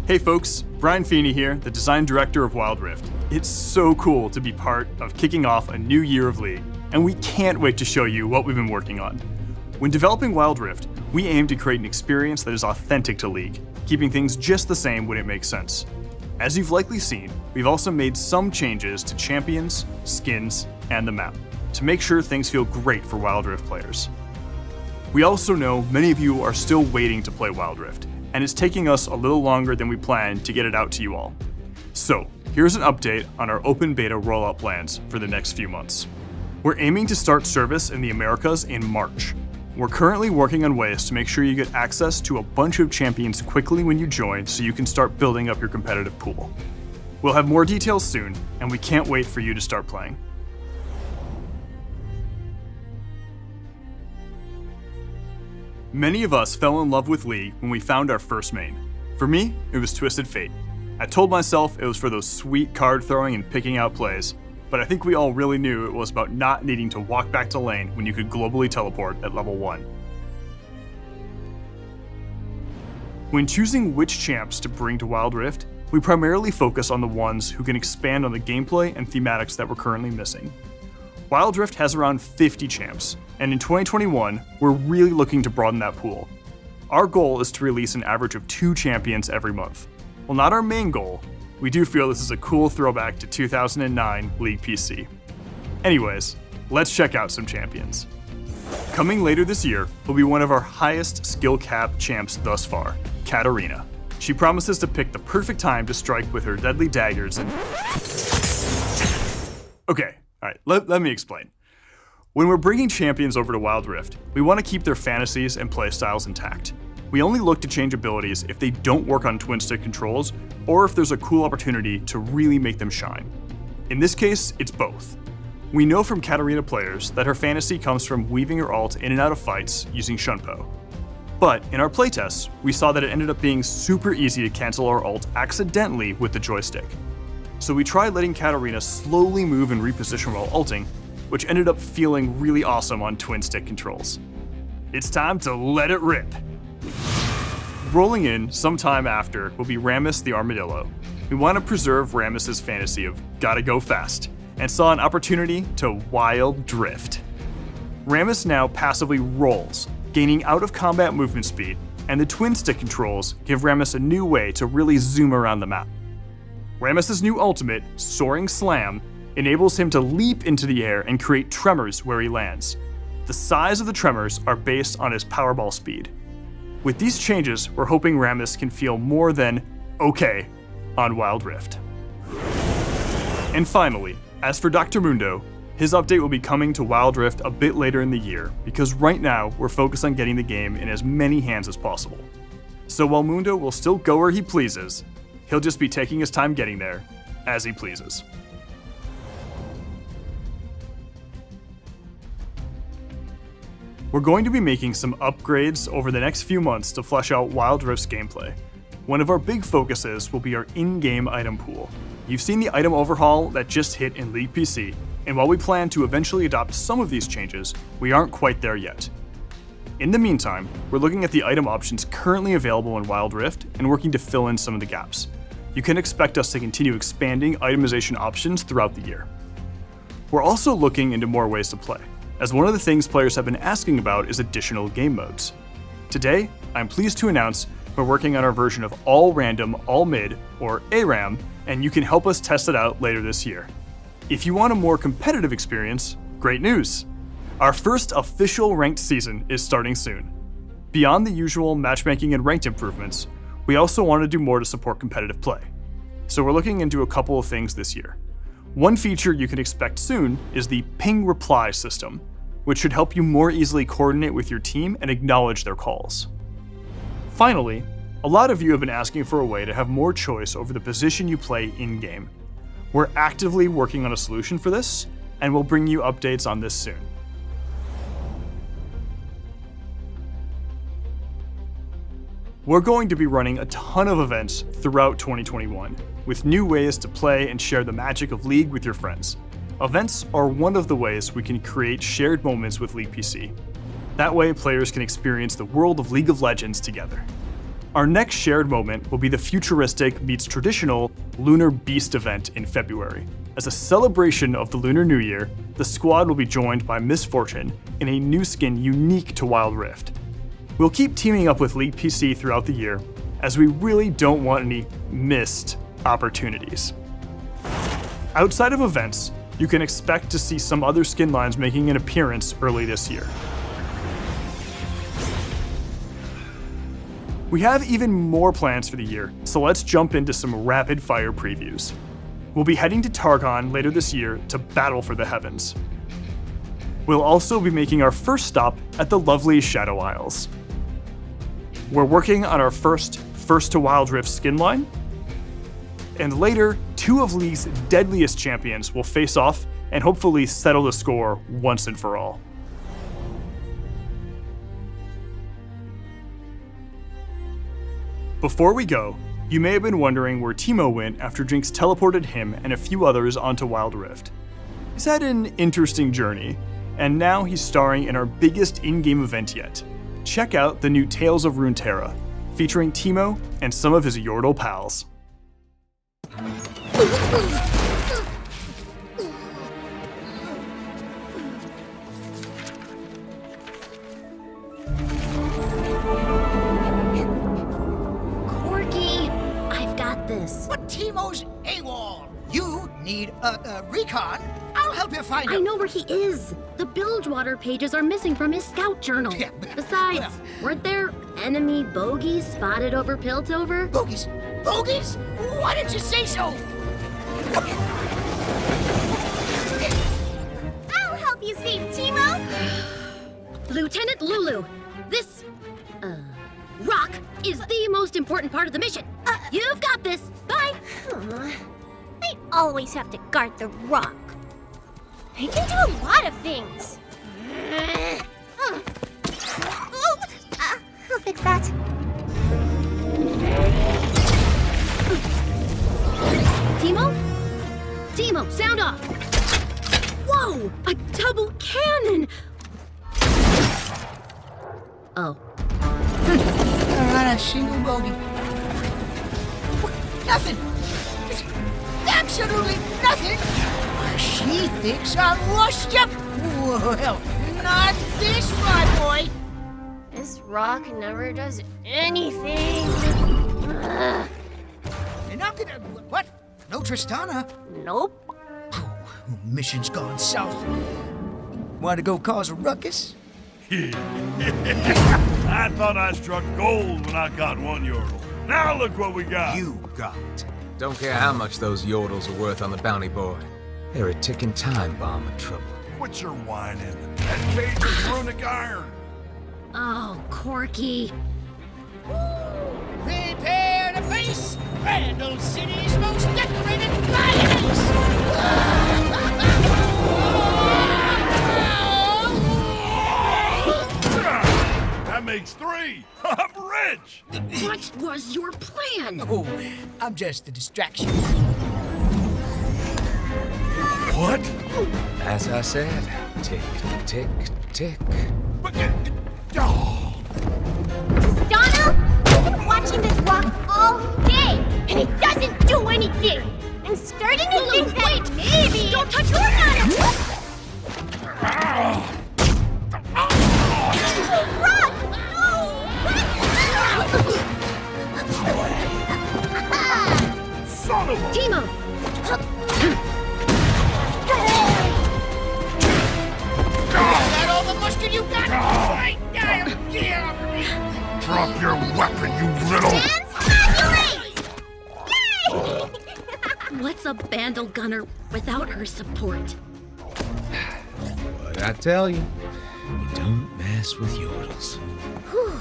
Hey folks, Brian Feeney here, the design director of Wild Rift. It's so cool to be part of kicking off a new year of League, and we can't wait to show you what we've been working on. When developing Wild Rift, we aim to create an experience that is authentic to League, keeping things just the same when it makes sense. As you've likely seen, we've also made some changes to champions, skins, and the map, to make sure things feel great for Wild Rift players. We also know many of you are still waiting to play Wild Rift, and it's taking us a little longer than we planned to get it out to you all. So, here's an update on our open beta rollout plans for the next few months. We're aiming to start service in the Americas in March. We're currently working on ways to make sure you get access to a bunch of champions quickly when you join so you can start building up your competitive pool. We'll have more details soon, and we can't wait for you to start playing. Many of us fell in love with League when we found our first main. For me, it was Twisted Fate. I told myself it was for those sweet card throwing and picking out plays, but I think we all really knew it was about not needing to walk back to lane when you could globally teleport at level 1. When choosing which champs to bring to Wild Rift, we primarily focus on the ones who can expand on the gameplay and thematics that we're currently missing. Wild Rift has around 50 champs, and in 2021, we're really looking to broaden that pool. Our goal is to release an average of 2 champions every month. While not our main goal, we do feel this is a cool throwback to 2009 League PC. Anyways, let's check out some champions. Coming later this year will be one of our highest skill cap champs thus far, Katarina. She promises to pick the perfect time to strike with her deadly daggers and... Okay, alright, let me explain. When we're bringing champions over to Wild Rift, we want to keep their fantasies and playstyles intact. We only look to change abilities if they don't work on twin stick controls, or if there's a cool opportunity to really make them shine. In this case, it's both. We know from Katarina players that her fantasy comes from weaving her ult in and out of fights using Shunpo. But in our playtests, we saw that it ended up being super easy to cancel our ult accidentally with the joystick. So we tried letting Katarina slowly move and reposition while ulting, which ended up feeling really awesome on twin stick controls. It's time to let it rip. Rolling in sometime after will be Rammus the Armadillo. We want to preserve Rammus's fantasy of gotta go fast, and saw an opportunity to wild drift. Rammus now passively rolls, gaining out of combat movement speed, and the twin stick controls give Rammus a new way to really zoom around the map. Rammus's new ultimate, Soaring Slam, enables him to leap into the air and create tremors where he lands. The size of the tremors are based on his powerball speed. With these changes, we're hoping Rammus can feel more than okay on Wild Rift. And finally, as for Dr. Mundo, his update will be coming to Wild Rift a bit later in the year, because right now we're focused on getting the game in as many hands as possible. So while Mundo will still go where he pleases, he'll just be taking his time getting there, as he pleases. We're going to be making some upgrades over the next few months to flesh out Wild Rift's gameplay. One of our big focuses will be our in-game item pool. You've seen the item overhaul that just hit in League PC, and while we plan to eventually adopt some of these changes, we aren't quite there yet. In the meantime, we're looking at the item options currently available in Wild Rift and working to fill in some of the gaps. You can expect us to continue expanding itemization options throughout the year. We're also looking into more ways to play, as one of the things players have been asking about is additional game modes. Today, I'm pleased to announce we're working on our version of All Random, All Mid, or ARAM, and you can help us test it out later this year. If you want a more competitive experience, great news! Our first official ranked season is starting soon. Beyond the usual matchmaking and ranked improvements, we also want to do more to support competitive play. So we're looking into a couple of things this year. One feature you can expect soon is the ping reply system, which should help you more easily coordinate with your team and acknowledge their calls. Finally, a lot of you have been asking for a way to have more choice over the position you play in-game. We're actively working on a solution for this, and we'll bring you updates on this soon. We're going to be running a ton of events throughout 2021, with new ways to play and share the magic of League with your friends. Events are one of the ways we can create shared moments with League PC. That way, players can experience the world of League of Legends together. Our next shared moment will be the futuristic meets traditional Lunar Beast event in February. As a celebration of the Lunar New Year, the squad will be joined by Miss Fortune in a new skin unique to Wild Rift. We'll keep teaming up with League PC throughout the year, as we really don't want any missed opportunities. Outside of events, you can expect to see some other skin lines making an appearance early this year. We have even more plans for the year, so let's jump into some rapid-fire previews. We'll be heading to Targon later this year to battle for the heavens. We'll also be making our first stop at the lovely Shadow Isles. We're working on our first to Wild Rift skin line, and later, 2 of League's deadliest champions will face off and hopefully settle the score once and for all. Before we go, you may have been wondering where Teemo went after Jinx teleported him and a few others onto Wild Rift. He's had an interesting journey, and now he's starring in our biggest in-game event yet. Check out the new Tales of Runeterra, featuring Teemo and some of his Yordle pals. But Teemo's AWOL. You need a recon. I'll help you find him. I know where he is. The Bilgewater pages are missing from his scout journal. Yeah, Besides, weren't there enemy bogeys spotted over Piltover? Bogeys? Bogeys? Why didn't you say so? I'll help you save Teemo. Lieutenant Lulu, this, rock is the most important part of the mission. You've got this. Bye. I always have to guard the rock. I can do a lot of things. I'll fix that. Teemo? Teemo, sound off. Whoa, a double cannon. Oh. Not a single bogey. Nothing. It's absolutely nothing. She thinks I'm washed up. Well, not this, my boy. This rock never does anything. And I'm gonna... What? No Tristana? Nope. Oh, mission's gone south. Want to go cause a ruckus? I thought I struck gold when I got one Yordle. Now look what we got. You got. Don't care how much those Yordles are worth on the bounty board. They're a ticking time bomb of trouble. Quit your whining. That cage is runic iron. Oh, Corky. Prepare to face Randall City's most decorated flyers! That makes 3. I'm rich. What was your plan? Oh, I'm just a distraction. What? As I said, tick, tick, tick. But, oh. Donald, I've been watching this rock all day, and it doesn't do anything. I'm starting to think that maybe... Don't touch your gun! Rock! Son of a... Teemo! Got all the musket you got? Right now, get off me! Drop your weapon, you little... What's a Bandle Gunner without her support? What I tell you, you don't mess with Yordles. Whew,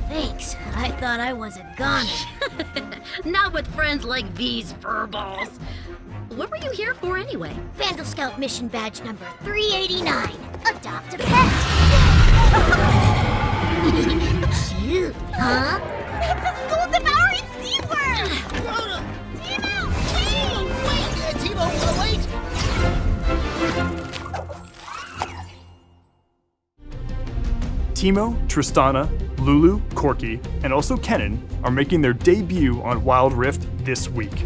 thanks. I thought I was a goner. Not with friends like these furballs. What were you here for anyway? Vandal Scout mission badge number 389. Adopt a pet. Cute, huh? It's a soul-devouring sea worm! Teemo, wait! Wait, Teemo, wait! Teemo, Tristana, Lulu, Corky, and also Kennen are making their debut on Wild Rift this week.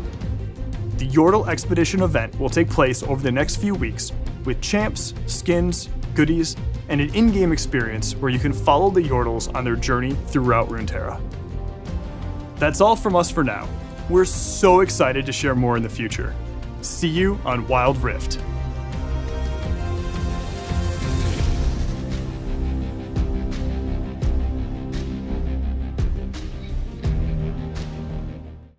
The Yordle Expedition event will take place over the next few weeks with champs, skins, goodies, and an in-game experience where you can follow the Yordles on their journey throughout Runeterra. That's all from us for now. We're so excited to share more in the future. See you on Wild Rift.